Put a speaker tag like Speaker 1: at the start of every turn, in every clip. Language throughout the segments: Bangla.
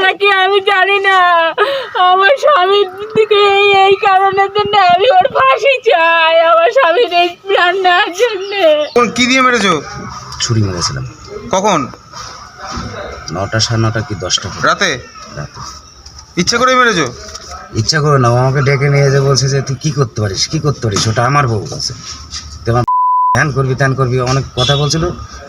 Speaker 1: নাকি আমি জানি না। আমার স্বামীর দিকে এই কারণের জন্য আমি ওর ফাঁসি চাই, আমার স্বামীর এই প্রাণ নেওয়ার জন্য।
Speaker 2: কি দিয়ে মেরেছো?
Speaker 3: ছুরি মেরেছিলাম।
Speaker 2: কখন?
Speaker 3: 9টা, 9:30 কি 10টা
Speaker 2: রাতে?
Speaker 3: রাতে।
Speaker 2: ইচ্ছা করে মেরেছো?
Speaker 3: ইচ্ছা করে না, ও আমাকে ডেকে নিয়ে যে বলছে যে তুই কি করতে পারিস, ওটা আমার বউ বলছে। তোমার ধ্যান করবি ত্যান করবি অনেক কথা বলছিল,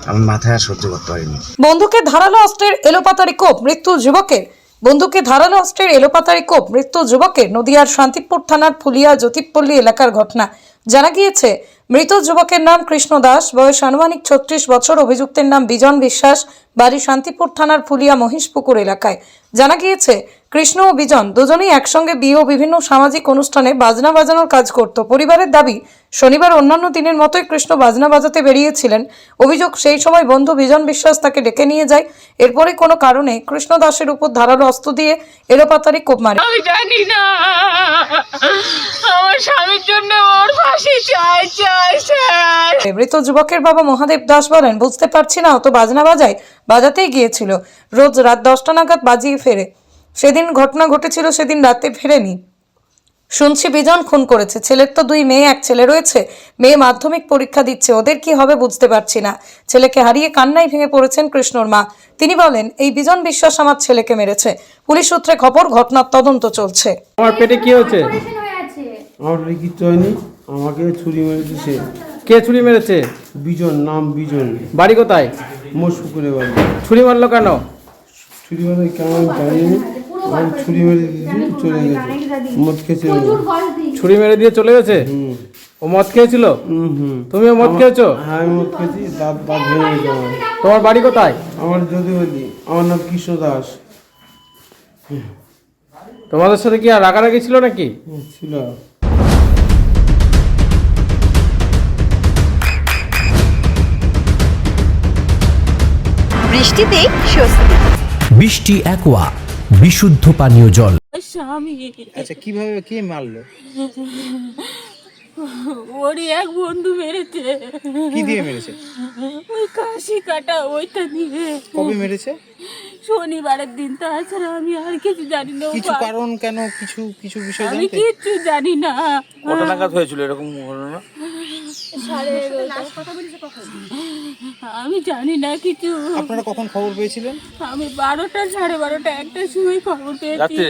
Speaker 3: আমি মাথায় আর সহ্য করতে পারিনি।
Speaker 4: বন্ধুকে ধারালো অস্ত্রের এলোপাতাড়ি কোপ মৃত্যু যুবকের। বন্ধুকে ধারালো অস্ত্রের এলোপাতাড়ি কোপ মৃত্যু যুবকের। নদিয়ার শান্তিপুর থানার ফুলিয়া জ্যোতিপল্লী এলাকার ঘটনা। জানা গিয়েছে মৃত যুবকের নাম কৃষ্ণ দাস, বয়স আনুমানিক 36 বছর। অভিযুক্তের নাম বিজন বিশ্বাস, বাড়ি শান্তিপুর থানার ফুলিয়া মহিষপুকুর এলাকায়। জানা গিয়েছে কৃষ্ণ ও বিজন দুজনেই একসঙ্গে বিয়ে ও বিভিন্ন সামাজিক অনুষ্ঠানে বাজনা বাজানোর কাজ করত। পরিবারের দাবি, শনিবার অন্যান্য দিনের মতোই কৃষ্ণ বাজনা বাজাতে বেরিয়েছিলেন। অভিযোগ, সেই সময় বন্ধু বিজন বিশ্বাস তাকে ডেকে নিয়ে যায়। এরপরে কোনো কারণে কৃষ্ণ দাসের উপর ধারালো অস্ত্র দিয়ে এলোপাতাড়ি কোপ মারে।
Speaker 1: আমি জানি না, আমার স্বামীর জন্য ওর ফাঁসি চাই চাই চাই।
Speaker 4: মৃত যুবকের বাবা মহাদেব দাস বলেন, বুঝতে পারছি না, অত বাজনা বাজাতেই গিয়েছিল। রোজ রাত 10টা নাগাদ বাজিয়ে ফেরে। সেদিন ঘটনা ঘটেছিল, সেদিন রাতে ফেরেনি। শুনছি বিজন খুন করেছে। ছেলের তো 2 মেয়ে, 1 ছেলে রয়েছে। মেয়ে মাধ্যমিক পরীক্ষা দিচ্ছে, ওদের কি হবে বুঝতে পারছি না। ছেলেকে হারিয়ে কান্নায় ভেঙে পড়েছেন কৃষ্ণর মা। তিনি বলেন, এই বিজন বিশ্বাস আমার ছেলেকে মেরেছে। পুলিশ সূত্রে খবর, ঘটনার তদন্ত চলছে।
Speaker 5: আমার পেটে কি হচ্ছে?
Speaker 6: আমার পেটে কিচ্ছু হয়নি, আমাকে ছুরি মেরেছে সে।
Speaker 5: কে ছুরি মেরেছে?
Speaker 6: বিজন, নাম বিজন।
Speaker 5: বাড়ি কোথায়?
Speaker 6: মশপুকুরে বাড়ি।
Speaker 5: ছুরি মারলো কেন?
Speaker 6: ছুরি মেরে কেমন জানি না, আমি ছুরি মেরে দিয়ে চলে গেছে, মদ খেয়েছে।
Speaker 5: ছুরি মেরে দিয়ে চলে গেছে? ও মদ খেয়েছিল? তুমিও মদ খেয়েছো?
Speaker 6: হ্যাঁ, আমি মদ খেয়েছি, দাঁত ভেঙে গেছে আমার।
Speaker 5: তোমার বাড়ি কোথায়?
Speaker 6: আমার যদি বলি, আমার নাম কৃষ্ণ দাস।
Speaker 5: তোমাদের সাথে কি আর রাগারাগি ছিল নাকি?
Speaker 6: ছিল।
Speaker 7: বৃষ্টিতেই স্বস্তি।
Speaker 8: বৃষ্টি অ্যাকোয়া, বিশুদ্ধ পানীয় জল।
Speaker 1: স্বামী
Speaker 2: আচ্ছা, কিভাবে কে মারলো?
Speaker 1: ওরই এক বন্ধু মেরেছে।
Speaker 2: কি দিয়ে মেরেছে?
Speaker 1: ওই কাশি কাটা ওইটা দিয়ে।
Speaker 2: কবে মেরেছে?
Speaker 1: শনিবারের দিন। তাছাড়া আমি আর কিছু জানি না।
Speaker 2: কিছু কারণ কেন, কিছু বিষয়
Speaker 1: আমি
Speaker 2: জানতে?
Speaker 1: কিচ্ছু জানি না।
Speaker 9: কত নাগাদ হয়েছিল এরকম ঘটনা?
Speaker 1: আমি জানি না কিছু।
Speaker 2: আপনারা কখন খবর পেয়েছিলেন?
Speaker 1: আমি 12টা, 12:30, 1টার সময় খবর পেয়েছি।
Speaker 9: রাত্রে?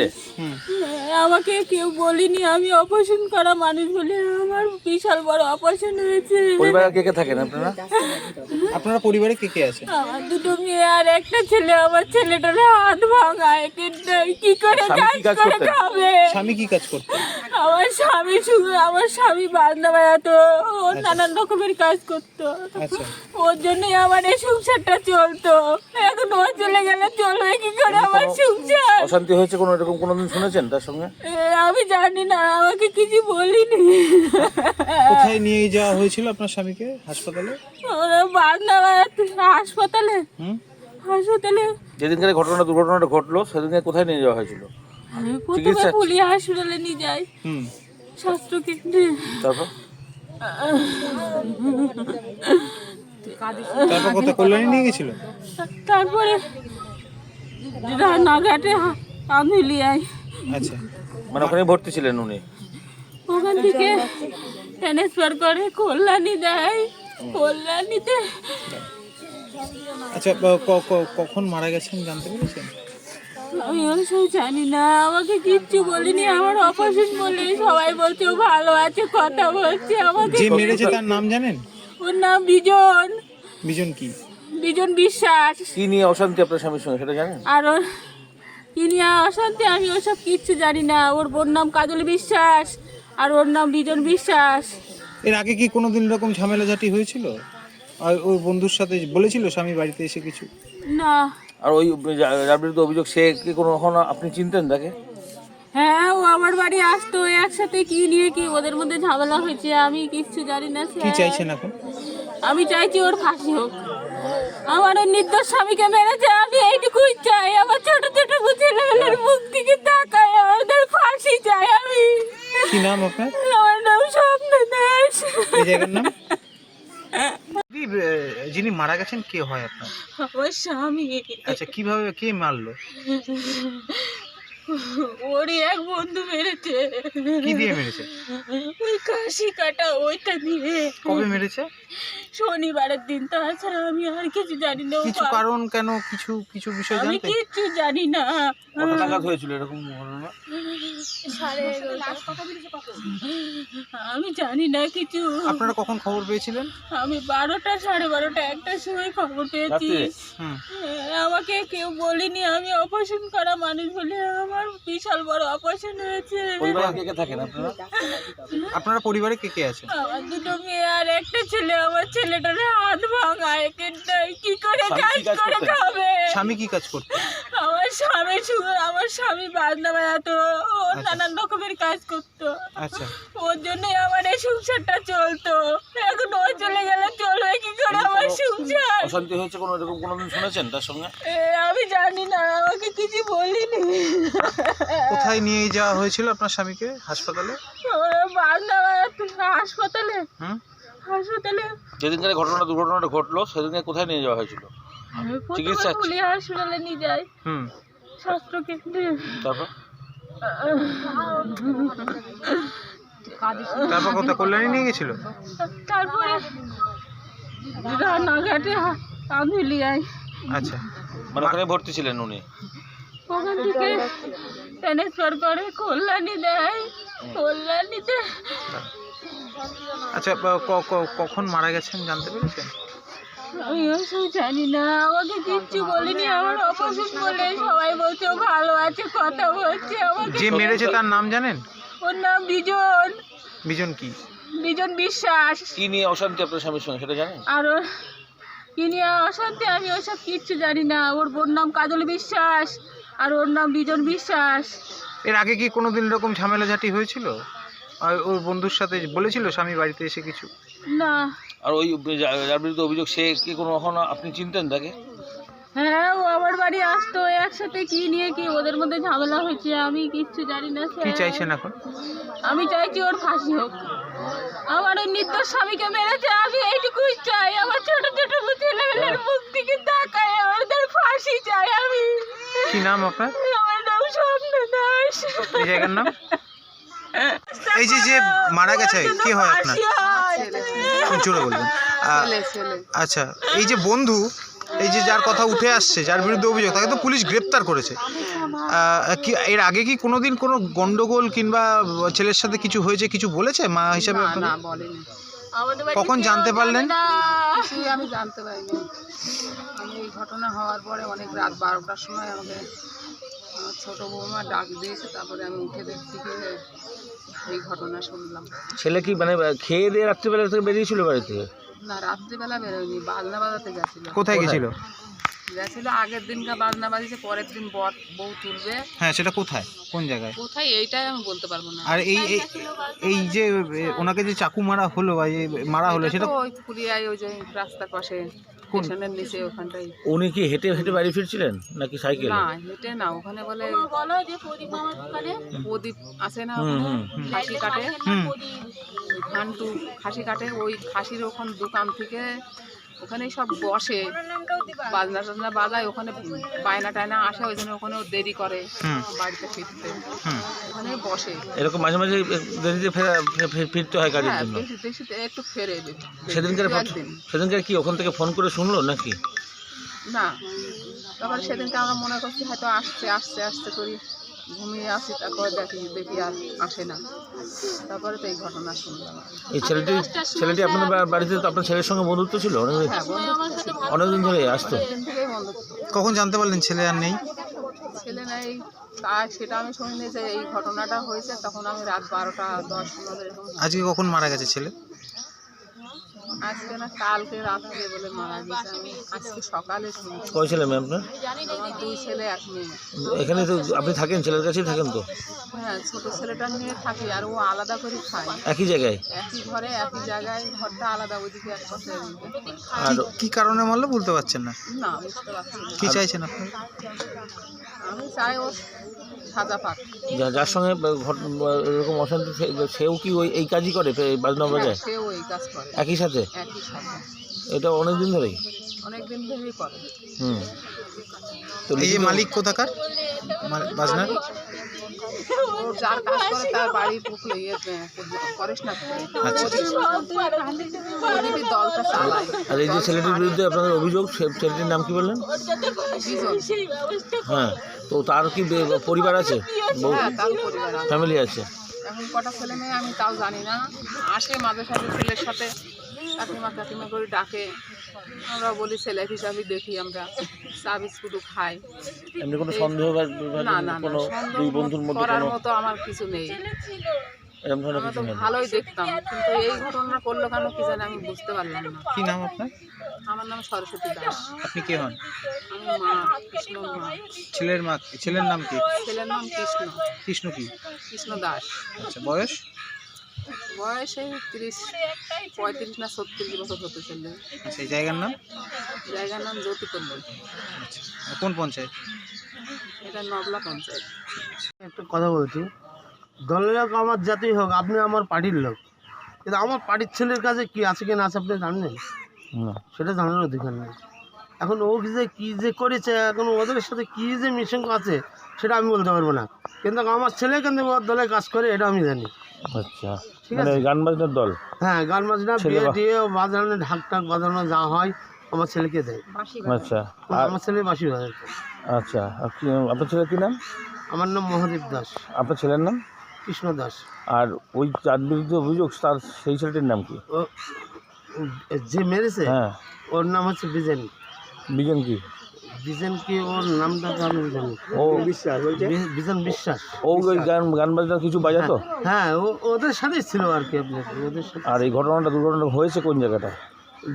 Speaker 1: আমাকে কেউ বলিনি। আমি অপারেশন করা মানুষ বলে আমার বিশাল বড় অপারেশন হয়েছে।
Speaker 9: পরিবারে কে কে থাকেন আপনারা?
Speaker 2: আপনারা পরিবারে কে কে আছে?
Speaker 1: আমার 2 মেয়ে আর 1টা ছেলে। আমার ছেলেটার হাত ভাঙা, কি করে কাজ করে খাবে?
Speaker 2: স্বামী কি কাজ করতো?
Speaker 1: আমার স্বামী বাজনা বাজাতো, ও নানান রকমের কাজ করতো।
Speaker 2: আচ্ছা।
Speaker 1: ওর জন্যই আমার এই সংসারটা চলতো। এখন ও চলে গেলে চলবে কি করে আমার সংসার?
Speaker 9: অশান্তি হয়েছে কোনো এরকম কোনোদিন শুনেছেন তার সঙ্গে?
Speaker 1: আমি জানি না, আমাকে কিছু বলিনি।
Speaker 2: কোথায় নিয়ে যাওয়া হয়েছিল আপনার স্বামীকে? হাসপাতালে?
Speaker 1: ওরা বাজনা বাজাতো। হাসপাতালে?
Speaker 9: যেদিনকার দুর্ঘটনাটা ঘটলো সেদিনকে কোথায় নিয়ে যাওয়া হয়েছিল?
Speaker 1: প্রথমে ফুলিয়া হাসপাতালে নিয়ে যায়, স্বাস্থ্য কেন্দ্রে।
Speaker 9: তারপর
Speaker 2: কোথায় কল্যাণী নিয়ে গেছিল?
Speaker 1: তারপরে রানাঘাটে আন্দুলিয়ায়।
Speaker 2: আচ্ছা,
Speaker 9: মানে ওখানে ভর্তি ছিলেন উনি?
Speaker 1: ওখান থেকে ট্রান্সফার করে কল্যাণী দেয়। কল্যাণীতে।
Speaker 2: আচ্ছা, কখন মারা গেছেন জানতে পেরেছেন?
Speaker 1: আমি ওসব জানি না, আমাকে কিচ্ছু বলিনি। আমার অপারেশন বলে সবাই বলছে ও ভালো আছে, কথা বলছে। আমাকে
Speaker 2: যে মেরেছে তার নাম জানেন?
Speaker 1: ওর নাম বিজন।
Speaker 2: বিজন কি?
Speaker 1: বিজন বিশ্বাস।
Speaker 9: কি নিয়ে অশান্তি আপনার স্বামীর সঙ্গে সেটা জানেন?
Speaker 1: আর ওর কি নিয়ে অশান্তি আমি ওসব কিচ্ছু জানি না। ওর বোন নাম কাজল বিশ্বাস আর ওর নাম বিজন বিশ্বাস।
Speaker 2: এর আগে কি কোনোদিন এরকম ঝামেলাঝাটি হয়েছিল? আর ওর বন্ধুর সাথে বলেছিল স্বামী বাড়িতে এসে কিছু?
Speaker 1: না।
Speaker 9: আর ওই যার বিরুদ্ধে অভিযোগ, সে কি কখনো আপনি চিনতেন তাকে?
Speaker 1: হ্যাঁ, ও আমার বাড়ি আসতো, একসাথে কি নিয়ে কি ওদের মধ্যে ঝামেলা হয়েছে আমি কিচ্ছু জানি না।
Speaker 2: কি চাইছেন এখন?
Speaker 1: আমি চাইছি ওর ফাঁসি হোক। আমার ওই নির্দোষ স্বামীকে মেরেছে, আমি এইটুকুই চাই। আমার ছোট ছোট ছেলেমেয়ের মুখ দিকে তাকায় ওদের ফাঁসি চাই আমি।
Speaker 2: কি নাম আপনার?
Speaker 1: আমার নাম স্বপ্ন দাস।
Speaker 2: এই জায়গার নাম? যিনি মারা গেছেন কে হয় আপনার?
Speaker 1: আমার স্বামী।
Speaker 2: আচ্ছা, কিভাবে, কে মারলো?
Speaker 1: ওরই এক বন্ধু মেরেছে।
Speaker 2: কি দিয়ে মেরেছে?
Speaker 1: ওই কাশি কাটা ওইটা দিয়ে।
Speaker 2: কবে মেরেছে?
Speaker 1: শনিবারের দিন। তাছাড়া আমি আর কিছু জানি না।
Speaker 2: কিছু কারণ কেন, কিছু কিছু বিষয়
Speaker 1: আমি
Speaker 2: জানতে?
Speaker 1: কিচ্ছু জানি না।
Speaker 9: কত নাগাদ হয়েছিল এরকম ঘটনা?
Speaker 1: 11:30। আমি জানি না কিছু।
Speaker 2: আপনারা কখন খবর পেয়েছিলেন?
Speaker 1: আমি 12টা 12:30 একটার সময় খবর পেয়েছি।
Speaker 9: রাত্রে?
Speaker 2: হুম।
Speaker 1: আমাকে কেউ বলেনি। আমি অপারেশন করা মানুষ বলে আমার বিশাল বড় অপারেশন হয়েছে।
Speaker 9: পরিবারে কে কে থাকেন আপনারা?
Speaker 2: আপনারা পরিবারে কে কে আছেন?
Speaker 1: আমার দুটো মেয়ে আর একটা ছেলে। আমার ছেলেটার হাত ভাঙা, এখানটায় কি করে
Speaker 9: স্বামী
Speaker 1: কাজ
Speaker 9: কি কাজ
Speaker 1: করে
Speaker 9: করতেন?
Speaker 1: খাবে?
Speaker 2: স্বামী কি কাজ করতো?
Speaker 1: আমার স্বামী বাজনা বাজাতো, ও নানান রকমের কাজ করতো।
Speaker 2: আচ্ছা,
Speaker 1: ওর জন্যই আমার এই সংসারটা চলতো। এখন ও চলে গেলে চলবে কি করে আমার সংসার?
Speaker 9: অশান্তি হয়েছে কোনো এরকম কোনোদিন শুনেছেন তার সঙ্গে?
Speaker 1: আমি জানি না, আমাকে কিছু বলিনি।
Speaker 2: কোথায় নিয়ে যাওয়া হয়েছিল আপনার স্বামীকে? হাসপাতালে?
Speaker 1: ওরা বাজনা বাজাতো হাসপাতালে।
Speaker 2: হুম।
Speaker 1: হাসপাতালে
Speaker 9: যেদিনকার দুর্ঘটনাটা ঘটলো সেদিনকে কোথায় নিয়ে যাওয়া হয়েছিল? চিকিৎসা?
Speaker 1: প্রথমে পুলিশ হাসপাতালে নিয়ে যায়,
Speaker 2: হুম।
Speaker 1: স্বাস্থ্য কেন্দ্রে।
Speaker 9: তারপর
Speaker 2: তারপর কোথায়, কল্যাণী নিয়ে গেছিল?
Speaker 1: তারপরে রানাঘাটে আন্দুলিয়ায়।
Speaker 2: আচ্ছা,
Speaker 9: মানে ওখানে ভর্তি ছিলেন উনি?
Speaker 1: ওখান থেকে ট্রান্সফার করে কল্যাণী দেয়। কল্যাণীতে
Speaker 2: আচ্ছা, কখন মারা গেছেন জানতে পেরেছেন?
Speaker 1: আমি ওসব জানি না, আমাকে কিচ্ছু বলিনি। আমার অপারেশন বলে সবাই বলছে ও ভালো আছে, কথা বলছে। আমাকে
Speaker 2: যে মেরেছে তার নাম জানেন?
Speaker 1: ওর নাম বিজন।
Speaker 2: বিজন কি?
Speaker 1: বিজন বিশ্বাস।
Speaker 9: কি নিয়ে অশান্তি আপনার স্বামীর সঙ্গে সেটা জানেন?
Speaker 1: আর ওর কি নিয়ে অশান্তি আমি ওসব কিচ্ছু জানি না। ওর বোন নাম কাজল বিশ্বাস আর ওর নাম বিজন বিশ্বাস।
Speaker 2: এর আগে কি কোনোদিন এরকম ঝামেলাঝাটি হয়েছিল? আর ওর বন্ধুর সাথে বলেছিল স্বামী বাড়িতে এসে কিছু?
Speaker 1: না।
Speaker 9: আর ওই যার বিরুদ্ধে অভিযোগ সে কি কোনো কখনো আপনি চিনতেন তাকে?
Speaker 1: হ্যাঁ, ও আমার বাড়ি আসতো, একসাথে কি নিয়ে কি ওদের মধ্যে ঝামেলা হয়েছে আমি কিচ্ছু জানি না।
Speaker 2: কি চাইছেন এখন?
Speaker 1: আমি চাইছি ওর ফাঁসি হোক। আমার ওই নির্দোষ স্বামীকে মেরেছে, আমি এইটুকুই চাই। আমার ছোট ছোট ছেলেমেয়ের মুখ দিকে তাকায় ওদের ফাঁসি চাই আমি।
Speaker 2: কি নাম আপনার?
Speaker 1: আমার নাম স্বপ্ন দাস।
Speaker 2: এই জায়গার নাম? এই যে যে মারা গেছে কে হয় আপনার? জোরে বলবেন। আচ্ছা, এই যে বন্ধু, এই যে যার কথা উঠে আসছে, যার বিরুদ্ধে অভিযোগ, তাকে তো পুলিশ গ্রেপ্তার করেছে। কি এর আগে কি কোনোদিন কোনো গন্ডগোল কিংবা ছেলের সাথে কিছু হয়েছে, কিছু বলেছে মা হিসাবে?
Speaker 7: না, বলেনি।
Speaker 2: কখন জানতে পারলেন?
Speaker 7: কিছুই আমি জানতে পারিনি। আমি এই ঘটনা হওয়ার পরে অনেক রাত 12টার সময় আমাকে আমার ছোটো বৌমা ডাক দিয়েছে, তারপরে আমি উঠে দেখছি যে এই ঘটনা শুনলাম।
Speaker 9: ছেলে কি মানে খেয়ে দিয়ে রাত্রিবেলা থেকে বেরিয়েছিল বাড়ি থেকে?
Speaker 7: না, রাত্রিবেলা বেরোয়নি, বাজনা বাজাতে গেছিল।
Speaker 2: কোথায় গেছিল?
Speaker 7: গেছিল আগের দিনকার বাজনা বাজিয়েছে, পরের দিন বউ তুলবে।
Speaker 2: হ্যাঁ, সেটা কোথায়, কোন জায়গায়?
Speaker 7: কোথায় এইটাই আমি বলতে পারবো না।
Speaker 2: আর এই যে ওনাকে যে চাকু মারা হলো বা মারা হলো সেটা
Speaker 7: ওই পুরিয়ায়, ওই যে রাস্তার পাশে স্টেশনের নিচে ওখানটাই।
Speaker 9: উনি কি হেঁটে হেঁটে বাড়ি ফিরছিলেন নাকি সাইকেল?
Speaker 7: না, হেঁটে না, ওখানে বলে প্রদীপ আছে না, খাসি কাটে, ঘান্টু খাসি কাটে, ওই খাসির ওখানে দোকান থেকে ওখানে সব বসে, বাজনা টাজনা বাজায়, ওখানে বায়না টায়না আসে, ওই জন্য ওখানে দেরি করে বাড়িতে ফিরতে, ওখানে বসে।
Speaker 9: এরকম মাঝে মাঝে দেরিতে ফিরতে হয় কাজের জন্য?
Speaker 7: বেশি একটু ফেরে।
Speaker 9: সেদিনকার কি ওখান থেকে ফোন করে শুনলো নাকি?
Speaker 7: না, তারপরে সেদিনকে আমরা মনে করছি হয়তো আসতে করি, ঘুমিয়ে আসি, তারপরে দেখি আর আসে না। তারপরে তো এই ঘটনা শুনলাম।
Speaker 9: এই ছেলেটি আপনাদের বাড়িতে তো আপনার ছেলের সঙ্গে বন্ধুত্ব ছিল অনেকদিন ধরে আসতো?
Speaker 2: কখন জানতে পারলেন ছেলে আর নেই?
Speaker 7: ছেলে নেই তাই সেটা আমি শুনিনি যে এই ঘটনাটা হয়েছে, তখন আমি রাত 12টা 10-15 এরকম।
Speaker 2: আজকে কখন মারা গেছে ছেলে?
Speaker 7: আজকে না, কালকে রাত্রে বলে মারা গেছে। আমি আজকে সকালে শুনছি।
Speaker 9: কয় ছেলে মেয়ে আপনার?
Speaker 7: আমার 2 ছেলে 1 মেয়ে।
Speaker 9: এখানে তো আপনি থাকেন, ছেলের কাছেই থাকেন তো?
Speaker 7: হ্যাঁ, ছোট ছেলেটা নিয়ে থাকি, আর ও আলাদা করে খায়।
Speaker 9: একই জায়গায়?
Speaker 7: একই ঘরে, একই জায়গায়, ঘরটা আলাদা, ওইদিকে এক পাশে।
Speaker 2: আর কি কারণে মারলো বলতে পারছেন না?
Speaker 7: না, বুঝতে পারছি না।
Speaker 2: কি চাইছেন আপনি?
Speaker 7: আমি চাই ও সাজা পাক।
Speaker 9: যার সঙ্গে এরকম অশান্তি সেও কি ওই এই কাজই করে, বাজনা বাজায়?
Speaker 7: সেও এই কাজ করে
Speaker 9: একই সাথে?
Speaker 7: একই সাথে।
Speaker 9: এটা অনেক দিন ধরেই?
Speaker 7: অনেক দিন ধরেই করে।
Speaker 9: হুম। তো
Speaker 2: এই যে মালিক কোথাকার বাজনার?
Speaker 7: ও যার কাজ করে তার বাড়ি পুকুরে করিস না
Speaker 2: আচ্ছা।
Speaker 7: প্রদীপের দলটা চালায়।
Speaker 9: আর এই যে ছেলেটির বিরুদ্ধে আপনাদের অভিযোগ, ছেলেটির নাম কি বললেন? হ্যাঁ, তো তার কি পরিবার আছে?
Speaker 7: হ্যাঁ, তার পরিবার আছে,
Speaker 9: ফ্যামিলি আছে?
Speaker 7: এখন কটা ছেলে মেয়ে আমি তাও জানি না। আসে মাঝে সাথে ছেলের সাথে কাকিমা করে ডাকে, আমরা বলি ছেলে হিসাবে দেখি, আমরা চা বিস্কুটও খাই।
Speaker 9: এমনি কোনো সন্দেহ
Speaker 7: না না
Speaker 9: কোনো দুই বন্ধুর মধ্যে
Speaker 7: করার
Speaker 9: কোনো
Speaker 7: মতো আমার কিছু নেই।
Speaker 9: এরকম ধরনের
Speaker 7: আমরা
Speaker 9: কিছু
Speaker 7: তো
Speaker 9: নেই?
Speaker 7: ভালোই দেখতাম, কিন্তু এই ঘটনা করলো কেন কি জানি আমি বুঝতে পারলাম না।
Speaker 2: কি নাম আপনার?
Speaker 7: আমার নাম সরস্বতী দাস।
Speaker 2: আপনি কে হন?
Speaker 7: আমি মা, কৃষ্ণর মা।
Speaker 2: ছেলের নাম কি?
Speaker 7: ছেলের নাম কৃষ্ণ।
Speaker 2: কৃষ্ণ কি?
Speaker 7: কৃষ্ণ দাস।
Speaker 2: আচ্ছা, বয়স?
Speaker 7: বয়স এই 35 না 36 বছর হতে চলবে।
Speaker 2: আচ্ছা, এই জায়গার নাম?
Speaker 7: জায়গার নাম জ্যোতিপল্লী।
Speaker 2: আচ্ছা, কোন পঞ্চায়েত?
Speaker 7: এটা নবলা পঞ্চায়েত।
Speaker 6: একটা কথা বলছি, দলের হোক আমার জাতীয় হোক, আপনি আমার পার্টির লোক, কিন্তু আমার পার্টির ছেলের কাছে কি আছে কি না আছে আপনি জানেন?
Speaker 9: না।
Speaker 6: সেটা জানার অধিকার নেই। এখন ও কি যে করেছে, এখন ওদের সাথে কি যে মিশন আছে সেটা আমি বলতে পারবো না, কিন্তু আমার ছেলে কিন্তু ওর দলে কাজ করে এটা আমি জানি।
Speaker 9: আচ্ছা,
Speaker 6: ঠিক
Speaker 9: মানে
Speaker 6: আছে।
Speaker 9: গান বাজনার দল?
Speaker 6: হ্যাঁ, গান বাজনা, বিয়ে দিয়ে বাজানো, ঢাক টাক বাজানো যা হয় আমার ছেলেকে দেয়।
Speaker 9: আচ্ছা, আর
Speaker 6: আমার ছেলে বাসি বাজায়।
Speaker 9: আচ্ছা, আর আপনার ছেলের কি নাম?
Speaker 6: আমার নাম মহাদেব দাস।
Speaker 9: আপনার ছেলের নাম?
Speaker 6: কৃষ্ণ দাস।
Speaker 9: আর ওই যার বিরুদ্ধে অভিযোগ তার সেই ছেলেটির নাম কি?
Speaker 6: ও যে মেরেছে
Speaker 9: হ্যাঁ,
Speaker 6: ওর নাম হচ্ছে বিজেন।
Speaker 9: বিজন কি?
Speaker 6: বিজেন কি ওর নামটা তো আমি জানি।
Speaker 9: ও
Speaker 6: বিজন বিশ্বাস।
Speaker 9: ও ওই গান বাজনার কিছু বাজাতো?
Speaker 6: হ্যাঁ, ওদের সাথেই ছিল আর কি, আপনার ওদের সাথে।
Speaker 9: আর এই দুর্ঘটনাটা হয়েছে কোন জায়গাটা?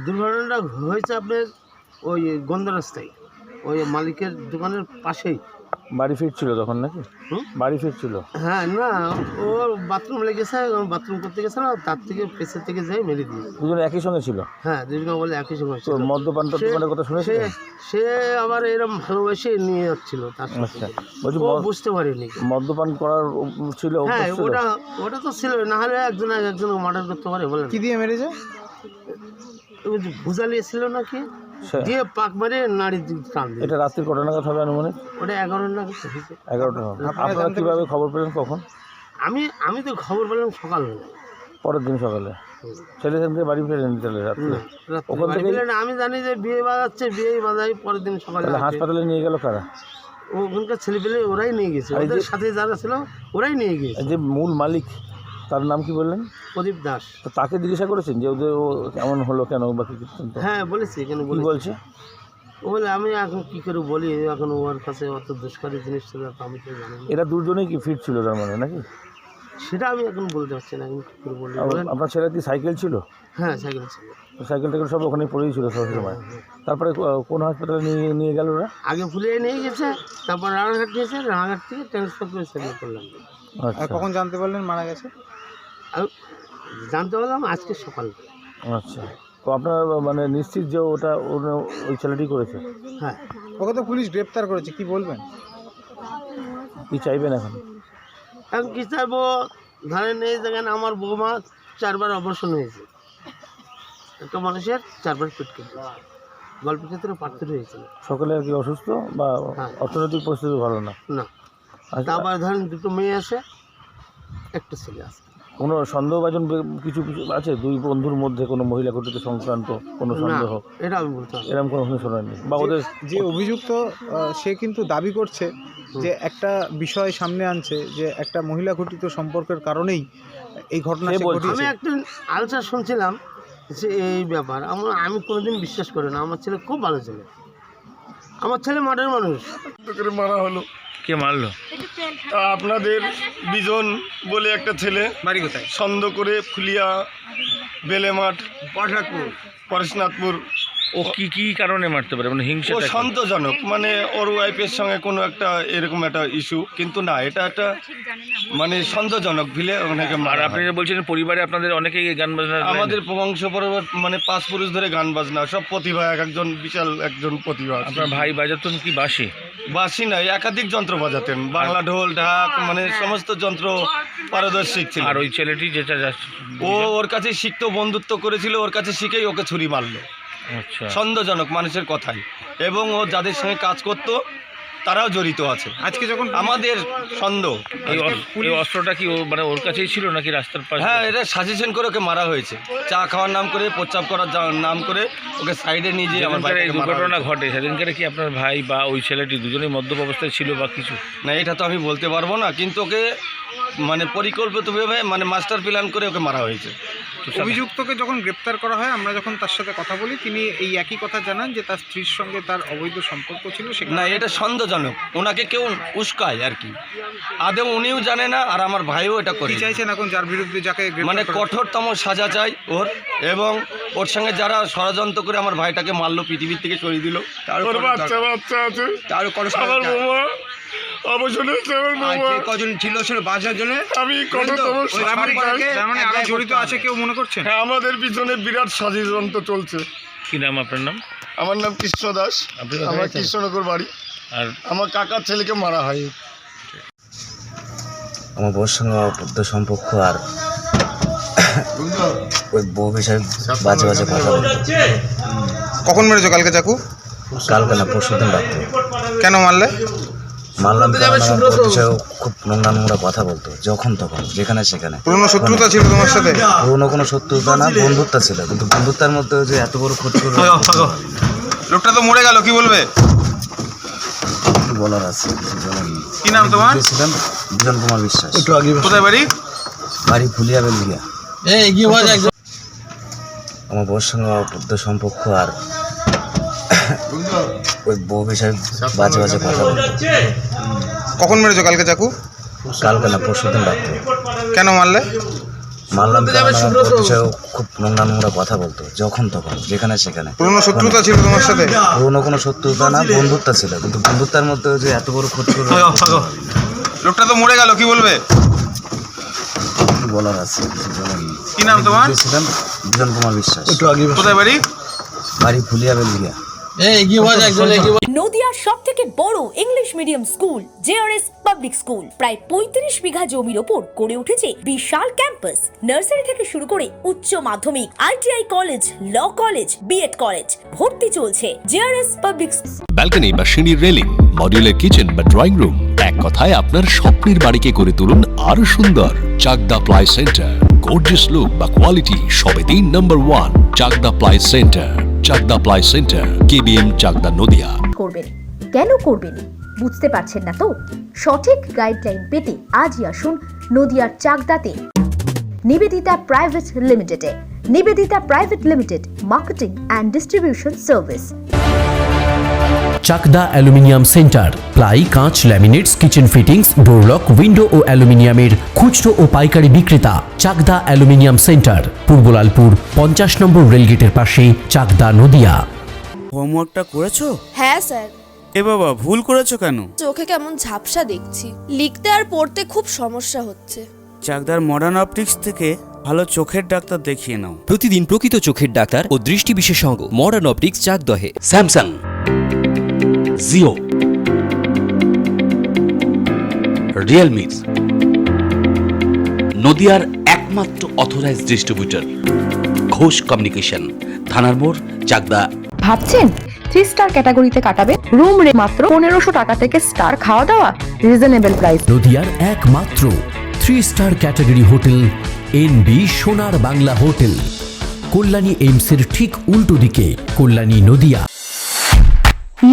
Speaker 6: দুর্ঘটনাটা হয়েছে আপনার ওই গন্ধ রাস্তায়, ওই মালিকের দোকানের পাশেই।
Speaker 9: বাড়ি ফিরছিল তখন নাকি? বাড়ি ফিরছিল?
Speaker 6: হ্যাঁ, না, ও বাথরুম লেগেছে, বাথরুম করতে গেছে না, তার থেকে পেছন থেকে যাই মেরে দিয়ে।
Speaker 9: দুজনে একই সঙ্গে ছিল?
Speaker 6: হ্যাঁ, দুজনে বলে একই সঙ্গে
Speaker 9: তো
Speaker 6: ছিল।
Speaker 9: মদ্যপান টদ্যপানের কথা শুনেছে?
Speaker 6: সে আবার এরকম ভালোবেসে নিয়ে যাচ্ছিল তার সাথে।
Speaker 9: আচ্ছা, বলছি
Speaker 6: ও বুঝতে পারিনি।
Speaker 9: মদ্যপান করার ছিল?
Speaker 6: হ্যাঁ,
Speaker 9: অভ্যাস ছিল?
Speaker 6: ওটা তো ছিল, না হলে একজন মার্ডার করতে পারে বলেন।
Speaker 2: কি দিয়ে মেরেছে?
Speaker 6: ভুজালিয়ে ছিল নাকি, দিয়ে পাক মারে নাড়ি টান দিয়ে।
Speaker 9: এটা রাত্রির কটা নাগাদ হবে আনুমানিক?
Speaker 6: ওটা 11 নাগাদ হয়েছে।
Speaker 9: 11টা হবে। আপনারা কীভাবে খবর পেলেন কখন?
Speaker 6: আমি তো খবর পেলাম সকালবেলা,
Speaker 9: পরের দিন সকালে। ছেলে থেকে বাড়ি ফেরেন তাহলে রাত্রে? ওখান থেকে
Speaker 6: আমি জানি যে বিয়ে বাজাচ্ছে, বিয়ে বাজাই পরের দিন সকালে।
Speaker 9: তাহলে হাসপাতালে নিয়ে গেল কারা?
Speaker 6: ওখানকার ছেলেপেলে ওরাই নিয়ে গেছে, ওদের সাথে যারা ছিল ওরাই নিয়ে গেছে।
Speaker 9: যে মূল মালিক তার নাম কি বললেন?
Speaker 6: প্রদীপ দাস।
Speaker 9: তো তাকে জিজ্ঞাসা করেছেন যে ওদের ও এমন হলো কেন বা কি?
Speaker 6: হ্যাঁ, বলেছি, কেন
Speaker 9: কি বলছে?
Speaker 6: ও বলে আমি এখন কি করে বলি, এখন ওর কাছে অত দুষ্কারী জিনিস ছিল তো আমি তো জানি না।
Speaker 9: এরা দুজনেই কি ফিট ছিল তার মানে নাকি?
Speaker 6: সেটা আমি এখন বলতে পারছি না, আমি কি করে বলি বলেন।
Speaker 9: আপনার ছেলে কি সাইকেল ছিল?
Speaker 6: হ্যাঁ, সাইকেল ছিল।
Speaker 9: সাইকেল টাইকেল সব ওখানেই পড়েই ছিল সব সময়। তারপরে কোন হাসপাতালে নিয়ে গেল ওরা?
Speaker 6: আগে ফুলিয়ে নিয়ে গেছে, তারপর রানাঘাট নিয়েছে, রানাঘাট থেকে ট্রান্সফার করে সেখানে করলাম।
Speaker 9: আচ্ছা,
Speaker 2: কখন জানতে পারলেন মারা গেছে?
Speaker 6: আমি জানতে পারলাম আজকে সকাল।
Speaker 9: আচ্ছা, তো আপনার মানে নিশ্চিত যে ওটা ওই ছেলেটি করেছে?
Speaker 6: হ্যাঁ।
Speaker 2: ওকে তো পুলিশ গ্রেপ্তার করেছে, কি বলবেন?
Speaker 9: কি চাইবেন এখন?
Speaker 6: এখন কি চাইবো, ধরেন এই জায়গায় আমার বৌমা 4বার অপারেশন হয়েছে, একটা মানুষের 4বার পেট কেটে, গল্পের ক্ষেত্রে পাথর হয়েছিল।
Speaker 9: সকলে আর কি অসুস্থ বা
Speaker 6: হ্যাঁ।
Speaker 9: অর্থনৈতিক পরিস্থিতি ভালো না?
Speaker 6: না।
Speaker 9: আচ্ছা,
Speaker 6: তারপর ধরেন 2টো মেয়ে আছে, একটা ছেলে আছে।
Speaker 9: কোনো সন্দেহভাজন কিছু আছে দুই বন্ধুর মধ্যে, কোনো মহিলা কর্তৃত্ব সংক্রান্ত কোনো
Speaker 6: না,
Speaker 9: সন্দেহ?
Speaker 6: এটা আমি বলতে পারবো না।
Speaker 9: এরকম কোনো শোনেননি বা ওদের?
Speaker 2: যে অভিযুক্ত সে কিন্তু দাবি করছে যে একটা বিষয় সামনে আনছে যে একটা মহিলা ঘটিত সম্পর্কের কারণেই এই ঘটনা
Speaker 9: সে বলছে।
Speaker 6: আমি একটা আলোচনা শুনছিলাম যে এই ব্যাপার আমি কোনোদিন বিশ্বাস করি না। আমার ছেলে খুব ভালো ছেলে, আমার ছেলে মাঠের মানুষ।
Speaker 10: মারা হলো।
Speaker 9: কে মারলো?
Speaker 10: আপনাদের বিজন বলে একটা ছেলে,
Speaker 2: বাড়ি কোথায়?
Speaker 10: ছন্দ করে ফুলিয়া বেলেমাঠ পরেশনাথপুর।
Speaker 9: ও কি কারণে মারতে পারে? মানে হিংসা?
Speaker 10: ও সন্তোষজনক, মানে ওর ওয়াইফের সঙ্গে কোনো একটা এরকম একটা ইস্যু, কিন্তু না, এটা একটা মানে সন্তোষজনক ভিলে অনেকে
Speaker 9: আর
Speaker 10: মারা।
Speaker 9: আপনি যে বলছেন পরিবারে আপনাদের অনেকেই গান বাজনা?
Speaker 10: আমাদের বংশ পরবর্তী মানে 5 পুরুষ ধরে গান বাজনা, সব প্রতিভা, একজন বিশাল একজন প্রতিভা।
Speaker 9: আপনার ভাই বাজাতেন কি বাঁশি?
Speaker 10: বাঁশি নয়, একাধিক যন্ত্র বাজাতেন, বাংলা ঢোল, ঢাক, মানে সমস্ত যন্ত্র পারদর্শিক ছিল।
Speaker 9: আর ওই ছেলেটি যেটা
Speaker 10: ওর কাছে শিখতো, বন্ধুত্ব করেছিল, ওর কাছে শিখেই ওকে ছুরি মারলো।
Speaker 9: আচ্ছা
Speaker 10: সন্দেহজনক মানুষের কথাই, এবং ও যাদের সঙ্গে কাজ করত তারাও জড়িত আছে।
Speaker 2: আজকে যখন
Speaker 10: আমাদের সন্দেহ।
Speaker 9: এই অস্ত্রটা কি মানে ওর কাছেই ছিল নাকি রাস্তার পাশে?
Speaker 10: হ্যাঁ, এটা সাজেশন করে ওকে মারা হয়েছে, চা খাওয়ার নাম করে, প্রস্রাব করার নাম করে ওকে সাইডে নিয়ে যেয়ে আমার
Speaker 9: যেদিনকার এই
Speaker 10: ভাইকে মারা
Speaker 9: দুর্ঘটনা
Speaker 10: হয়েছে।
Speaker 9: ঘটে সেদিনকার কি আপনার ভাই বা ওই ছেলেটি দুজনেই মদ্যপ অবস্থায় ছিল বা কিছু?
Speaker 10: না, এটা তো আমি বলতে পারবো না, কিন্তু ওকে মানে পরিকল্পিতভাবে মানে মাস্টার প্ল্যান করে ওকে মারা হয়েছে।
Speaker 2: অভিযুক্তকে যখন গ্রেপ্তার করা হয়, আমরা যখন তার সাথে কথা বলি, তিনি এই একই কথা জানান যে তার স্ত্রীর সঙ্গে তার অবৈধ সম্পর্ক ছিল।
Speaker 10: না, এটা সন্দেহজনক, ওনাকে কেউ উস্কায় আর কি, আদৌ উনিও জানে না আর আমার ভাইও এটা করে।
Speaker 2: কি চাইছেন এখন যার বিরুদ্ধে যাকে
Speaker 10: মানে কঠোরতম সাজা চাই ওর, এবং ওর সঙ্গে যারা ষড়যন্ত্র করে আমার ভাইটাকে মারলো, পৃথিবীর থেকে সরিয়ে দিল,
Speaker 6: ওর বাচ্চা বাচ্চা আছে,
Speaker 10: তার
Speaker 6: আমার বৌমা অবসর হয়েছে, আমার বৌমা
Speaker 2: কজন ছিল ছিল বাঁচার জন্য?
Speaker 6: আমি কঠোরতম শাস্তি চাই।
Speaker 2: মানে আরো জড়িত আছে কেউ মনে করছেন?
Speaker 6: হ্যাঁ, আমাদের পিছনে বিরাট ষড়যন্ত্র চলছে।
Speaker 9: কি নাম আপনার নাম?
Speaker 6: আমার নাম কৃষ্ণ দাস,
Speaker 9: আপনি কোথায়
Speaker 6: আমার
Speaker 9: থাকেন?
Speaker 6: কৃষ্ণনগর বাড়ি।
Speaker 9: আর
Speaker 6: আমার কাকার ছেলেকে মারা হয়।
Speaker 3: আমার বউর সঙ্গে অবৈধ সম্পর্ক, আর ওই বউ বিষয়ে বাজে বাজে কথা বলতো।
Speaker 2: কখন মেরেছো কালকে চাকু?
Speaker 3: কালকে না, পরশুদিন রাত্রে।
Speaker 2: কেন মারলে?
Speaker 3: মারলাম কারণ আমার বউর বিষয়ে খুব নোংরা নোংরা কথা বলতো, যখন তখন যেখানে সেখানে।
Speaker 2: পুরনো শত্রুতা ছিল তোমার সাথে?
Speaker 3: পুরোনো কোনো শত্রুতা না, বন্ধুত্ব ছিল, কিন্তু বন্ধুত্বের মধ্যে যে এত বড় ক্ষতি করবে
Speaker 2: লোকটা তো মরে গেল, কি বলবে?
Speaker 3: বলার আছে কিছু বলার নেই।
Speaker 2: কি নাম তোমার?
Speaker 3: ছিলাম বিজন কুমার বিশ্বাস।
Speaker 2: কোথায় বাড়ি?
Speaker 3: বাড়ি ফুলিয়া বেলদিয়া। আমার বউর সঙ্গে অবৈধ সম্পর্ক, আর ওই বউ বিষয়ে বাজে বাজে কথা বলতো।
Speaker 2: কখন মেরেছো কালকে চাকু?
Speaker 3: কালকে না, পরশুদিন রাত্রে।
Speaker 2: কেন মারলে?
Speaker 3: মারলাম কারণ আমার বউর বিষয়ে খুব নোংরা নোংরা কথা বলতো, যখন তখন যেখানে সেখানে।
Speaker 2: পুরনো শত্রুতা ছিল তোমার সাথে?
Speaker 3: পুরোনো কোনো শত্রুতা না, বন্ধুত্ব ছিল, কিন্তু বন্ধুত্বের মধ্যে যে এত বড় ক্ষতি করবে
Speaker 2: লোকটা তো মরে গেল, কি বলবে?
Speaker 3: বলার আছে কিছু বলার নেই।
Speaker 2: কি নাম তোমার?
Speaker 3: ছিলাম বিজন কুমার বিশ্বাস।
Speaker 2: কোথায় বাড়ি?
Speaker 3: বাড়ি ফুলিয়া বেলদিয়া।
Speaker 11: নদিয়ার সবথেকে বড় English medium school JRS public school, প্রায় 35 বিঘা জমির ওপর গড়ে উঠেছে বিশাল ক্যাম্পাস। নার্সারি থেকে শুরু করে উচ্চ মাধ্যমিক, ITI college, law college, BEd college, ভর্তি চলছে জেআরএস পাবলিক।
Speaker 8: ব্যালকনি বা সিঁড়ির রেলিং, মডিউলার কিচেন বা ড্রয়িং রুম, এক কথায় আপনার স্বপ্নের বাড়িকে করে তুলুন আরো সুন্দর। Chakdah ply centre, gorgeous look বা কোয়ালিটি সবেতেই number 1। Chakdah ply centre, Chakdah ply centre, KBM, Chakdah, Nadia.
Speaker 11: করবেন কেন করবেন বুঝতে পারছেন না তো? সঠিক গাইডলাইন পেতে আজই আসুন নদিয়ার চাকদাতে নিবেদিতা প্রাইভেট লিমিটেডে। Nivedita private limited, marketing and distribution service.
Speaker 8: Chakdah aluminium centre, ply, কাঁচ, laminates, kitchen fittings, door lock, window ও অ্যালুমিনিয়ামের খুচরো ও পাইকারি বিক্রেতা। চাকদা অ্যালুমিনিয়াম সেন্টার, পূর্বলালপুর 50 নম্বর রেলগেটের পাশে, চাকদা, নদিয়া।
Speaker 12: হোমওয়ার্কটা করেছো?
Speaker 13: হ্যাঁ স্যার।
Speaker 12: এ বাবা, ভুল করেছো কেন?
Speaker 13: চোখে কেমন ঝাপসা দেখছি, লিখতে আর পড়তে খুব সমস্যা হচ্ছে।
Speaker 12: চাকদার মডার্ন অপটিক্স থেকে ভালো চোখের ডাক্তার দেখিয়ে নাও।
Speaker 8: প্রতিদিন প্রকৃত চোখের ডাক্তার ও দৃষ্টি বিশেষজ্ঞ মডার্ন অপটিক্স, চাকদহে।
Speaker 12: স্যামসাং, জিও, রিয়েলমি, নদিয়ার একমাত্র অথরাইজড ডিস্ট্রিবিউটর ঘোষ কমিউনিকেশন, থানার মোড়, চাকদা।
Speaker 11: ভাবছেন 3 স্টার ক্যাটাগরিতে কাটাবে? রুম রে মাত্র 1500 টাকা থেকে স্টার, খাওয়া দাওয়া রিজনেবল প্রাইস।
Speaker 8: নদিয়ার একমাত্র 3 স্টার ক্যাটাগরি হোটেল এনবি সোনার বাংলা হোটেল, কল্যাণী এইমসের ঠিক উল্টো দিকে, কল্যাণী, নদিয়া।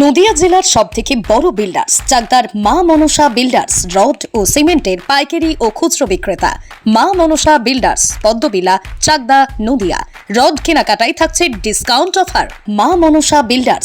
Speaker 11: নদিয়া জেলার সবথেকে বড় বিল্ডার্স চাকদার মা মনসা বিল্ডার্স, রড ও সিমেন্টের পাইকারি ও খুচরো বিক্রেতা। মা মনসা বিল্ডার্স, পদ্মবিলা, চাকদা, নদিয়া। রড কেনাকাটায় থাকছে ডিসকাউন্ট অফার। মা মনসা বিল্ডার্স,